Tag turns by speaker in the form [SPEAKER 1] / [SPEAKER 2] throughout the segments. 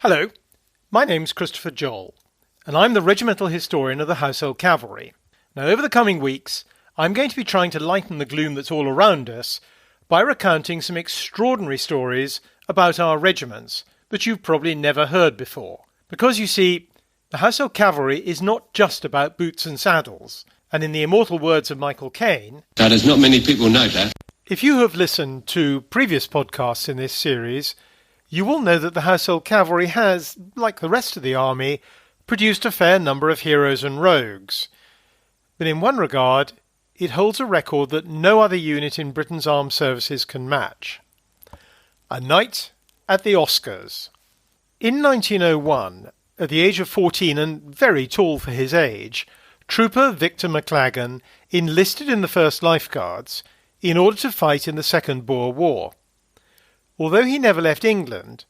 [SPEAKER 1] Hello, my name's Christopher Joll, and I'm the Regimental Historian of the Household Cavalry. Now, over the coming weeks, I'm going to be trying to lighten the gloom that's all around us by recounting some extraordinary stories about our regiments that you've probably never heard before. Because, you see, the Household Cavalry is not just about boots and saddles, and in the immortal words of Michael Caine,
[SPEAKER 2] "That is, not many people know that."
[SPEAKER 1] If you have listened to previous podcasts in this series, you will know that the Household Cavalry has, like the rest of the army, produced a fair number of heroes and rogues. But in one regard, it holds a record that no other unit in Britain's armed services can match. A night at the Oscars. In 1901, at the age of 14 and very tall for his age, Trooper Victor McLaggen enlisted in the 1st Life Guards in order to fight in the Second Boer War. Although he never left England,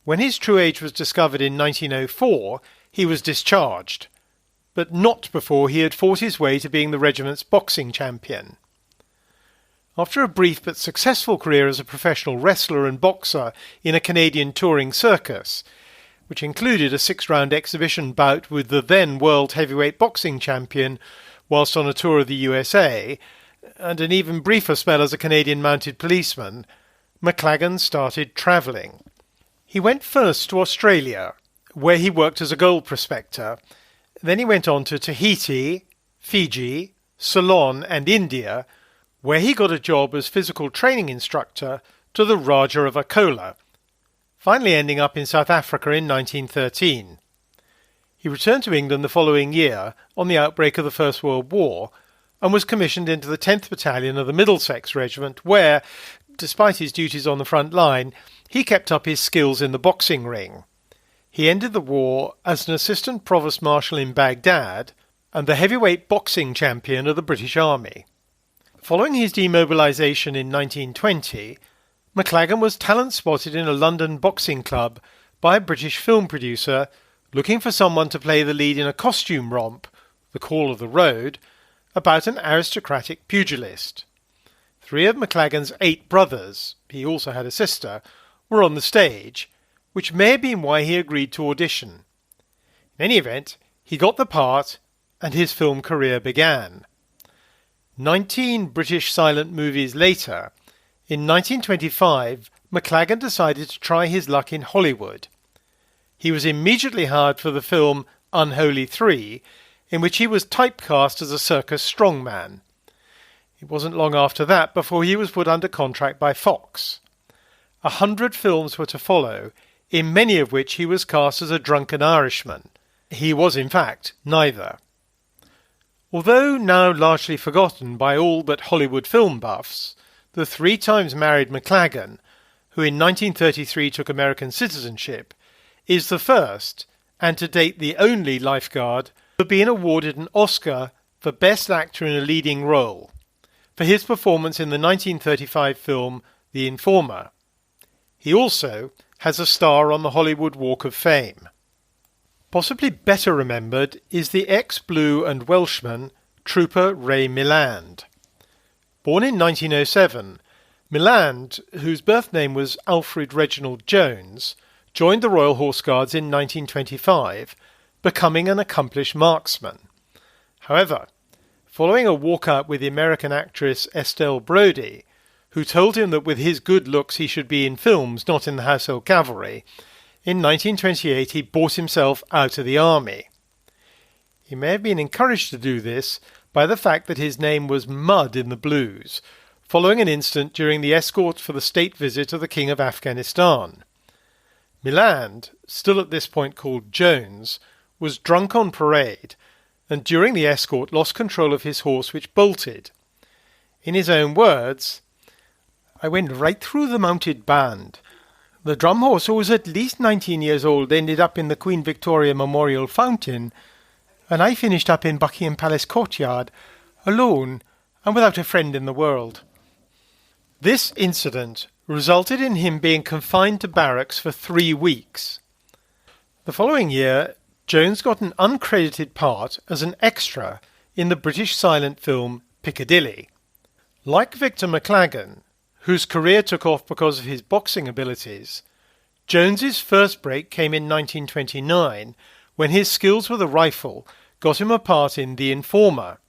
[SPEAKER 1] when his true age was discovered in 1904, he was discharged, but not before he had fought his way to being the regiment's boxing champion. After a brief but successful career as a professional wrestler and boxer in a Canadian touring circus, which included a 6-round exhibition bout with the then world heavyweight boxing champion whilst on a tour of the USA, and an even briefer spell as a Canadian mounted policeman, McLaggen started travelling. He went first to Australia, where he worked as a gold prospector. Then he went on to Tahiti, Fiji, Ceylon and India, where he got a job as physical training instructor to the Raja of Akola, finally ending up in South Africa in 1913. He returned to England the following year on the outbreak of the First World War and was commissioned into the 10th Battalion of the Middlesex Regiment, where, despite his duties on the front line, he kept up his skills in the boxing ring. He ended the war as an assistant provost marshal in Baghdad and the heavyweight boxing champion of the British Army. Following his demobilisation in 1920, McLaggen was talent spotted in a London boxing club by a British film producer looking for someone to play the lead in a costume romp, The Call of the Road, about an aristocratic pugilist. 3 of McLaggen's 8 brothers, he also had a sister, were on the stage, which may have been why he agreed to audition. In any event, he got the part, and his film career began. 19 British silent movies later, in 1925, McLaggen decided to try his luck in Hollywood. He was immediately hired for the film Unholy 3, in which he was typecast as a circus strongman. It wasn't long after that before he was put under contract by Fox. 100 films were to follow, in many of which he was cast as a drunken Irishman. He was, in fact, neither. Although now largely forgotten by all but Hollywood film buffs, the 3 times married McLaggen, who in 1933 took American citizenship, is the first, and to date the only lifeguard, to have been awarded an Oscar for Best Actor in a Leading Role, for his performance in the 1935 film The Informer. He also has a star on the Hollywood Walk of Fame. Possibly better remembered is the ex-Blue and Welshman Trooper Ray Milland. Born in 1907, Milland, whose birth name was Alfred Reginald Jones, joined the Royal Horse Guards in 1925, becoming an accomplished marksman. However, following a walkout with the American actress Estelle Brody, who told him that with his good looks he should be in films, not in the Household Cavalry, in 1928 he bought himself out of the army. He may have been encouraged to do this by the fact that his name was Mud in the Blues, following an incident during the escort for the state visit of the King of Afghanistan. Milland, still at this point called Jones, was drunk on parade, and during the escort lost control of his horse, which bolted. In his own words, "I went right through the mounted band. The drum horse, who was at least 19 years old, ended up in the Queen Victoria Memorial Fountain, and I finished up in Buckingham Palace courtyard, alone and without a friend in the world." This incident resulted in him being confined to barracks for 3 weeks. The following year, Jones got an uncredited part as an extra in the British silent film Piccadilly. Like Victor McLaggen, whose career took off because of his boxing abilities, Jones's first break came in 1929 when his skills with a rifle got him a part in The Informer.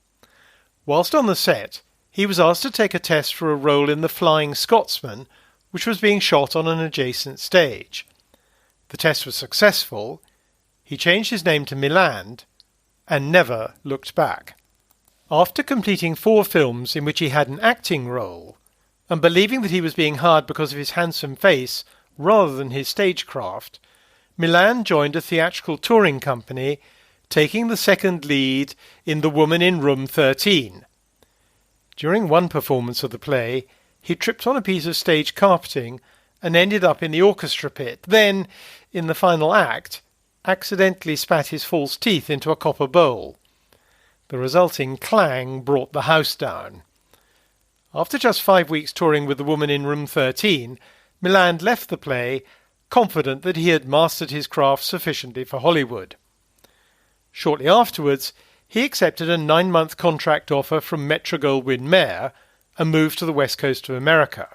[SPEAKER 1] Whilst on the set, he was asked to take a test for a role in The Flying Scotsman, which was being shot on an adjacent stage. The test was successful. He changed his name to Milland and never looked back. After completing 4 films in which he had an acting role, and believing that he was being hired because of his handsome face rather than his stagecraft, Milland joined a theatrical touring company, taking the second lead in The Woman in Room 13. During one performance of the play, he tripped on a piece of stage carpeting and ended up in the orchestra pit. Then, in the final act, accidentally spat his false teeth into a copper bowl. The resulting clang brought the house down. After just 5 weeks touring with The Woman in Room 13, Milland left the play, confident that he had mastered his craft sufficiently for Hollywood. Shortly afterwards, he accepted a 9-month contract offer from Metro-Goldwyn-Mayer and moved to the west coast of America.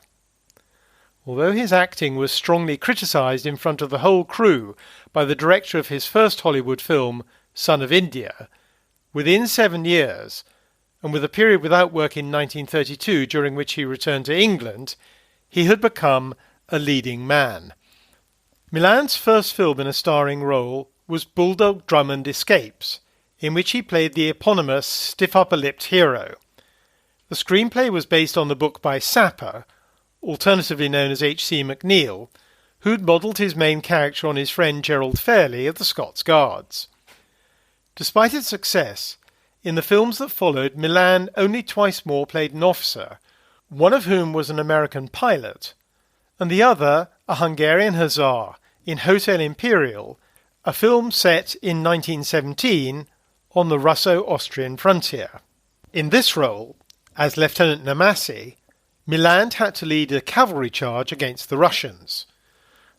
[SPEAKER 1] Although his acting was strongly criticised in front of the whole crew by the director of his first Hollywood film, Son of India, within 7 years, and with a period without work in 1932 during which he returned to England, he had become a leading man. Milland's first film in a starring role was Bulldog Drummond Escapes, in which he played the eponymous stiff-upper-lipped hero. The screenplay was based on the book by Sapper, alternatively known as H.C. McNeill, who'd modelled his main character on his friend Gerald Fairley of the Scots Guards. Despite its success, in the films that followed, Milland only twice more played an officer, one of whom was an American pilot, and the other a Hungarian hussar in Hotel Imperial, a film set in 1917 on the Russo-Austrian frontier. In this role, as Lieutenant Namassi, Milland had to lead a cavalry charge against the Russians.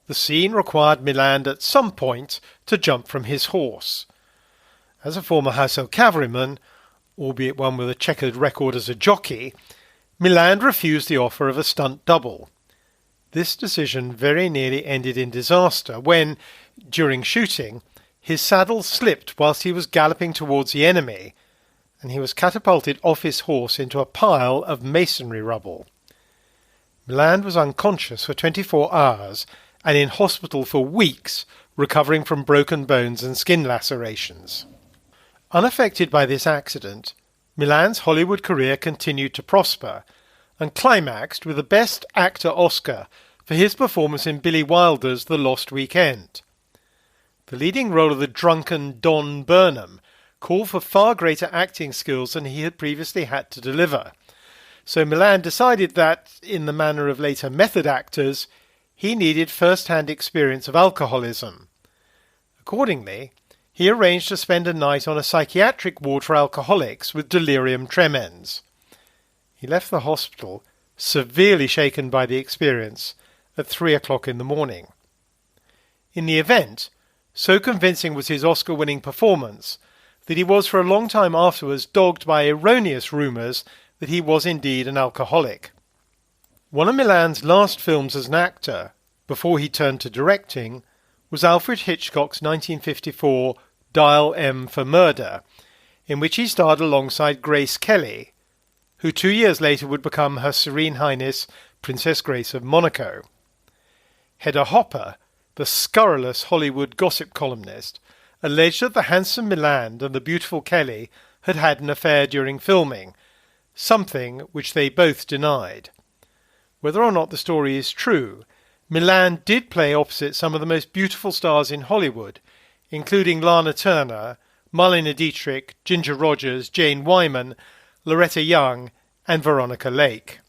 [SPEAKER 1] The scene required Milland at some point to jump from his horse. As a former Household Cavalryman, albeit one with a checkered record as a jockey, Milland refused the offer of a stunt double. This decision very nearly ended in disaster when, during shooting, his saddle slipped whilst he was galloping towards the enemy, and he was catapulted off his horse into a pile of masonry rubble. Milland was unconscious for 24 hours and in hospital for weeks, recovering from broken bones and skin lacerations. Unaffected by this accident, Milland's Hollywood career continued to prosper and climaxed with the Best Actor Oscar for his performance in Billy Wilder's The Lost Weekend. The leading role of the drunken Don Burnham called for far greater acting skills than he had previously had to deliver, so Milland decided that, in the manner of later method actors, he needed first-hand experience of alcoholism. Accordingly, he arranged to spend a night on a psychiatric ward for alcoholics with delirium tremens. He left the hospital, severely shaken by the experience, at 3 o'clock in the morning. In the event, so convincing was his Oscar-winning performance that he was for a long time afterwards dogged by erroneous rumours that he was indeed an alcoholic. One of Milland's last films as an actor, before he turned to directing, was Alfred Hitchcock's 1954 Dial M for Murder, in which he starred alongside Grace Kelly, who 2 years later would become Her Serene Highness Princess Grace of Monaco. Hedda Hopper, the scurrilous Hollywood gossip columnist, alleged that the handsome Milland and the beautiful Kelly had had an affair during filming, something which they both denied. Whether or not the story is true, Milland did play opposite some of the most beautiful stars in Hollywood, including Lana Turner, Marlene Dietrich, Ginger Rogers, Jane Wyman, Loretta Young, and Veronica Lake.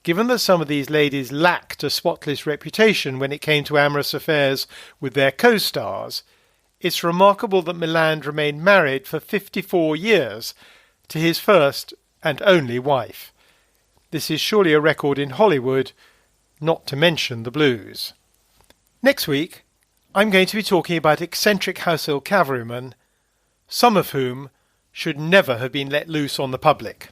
[SPEAKER 1] Given that some of these ladies lacked a spotless reputation when it came to amorous affairs with their co-stars, it's remarkable that Milland remained married for 54 years to his first and only wife. This is surely a record in Hollywood, not to mention the blues. Next week, I'm going to be talking about eccentric household cavalrymen, some of whom should never have been let loose on the public.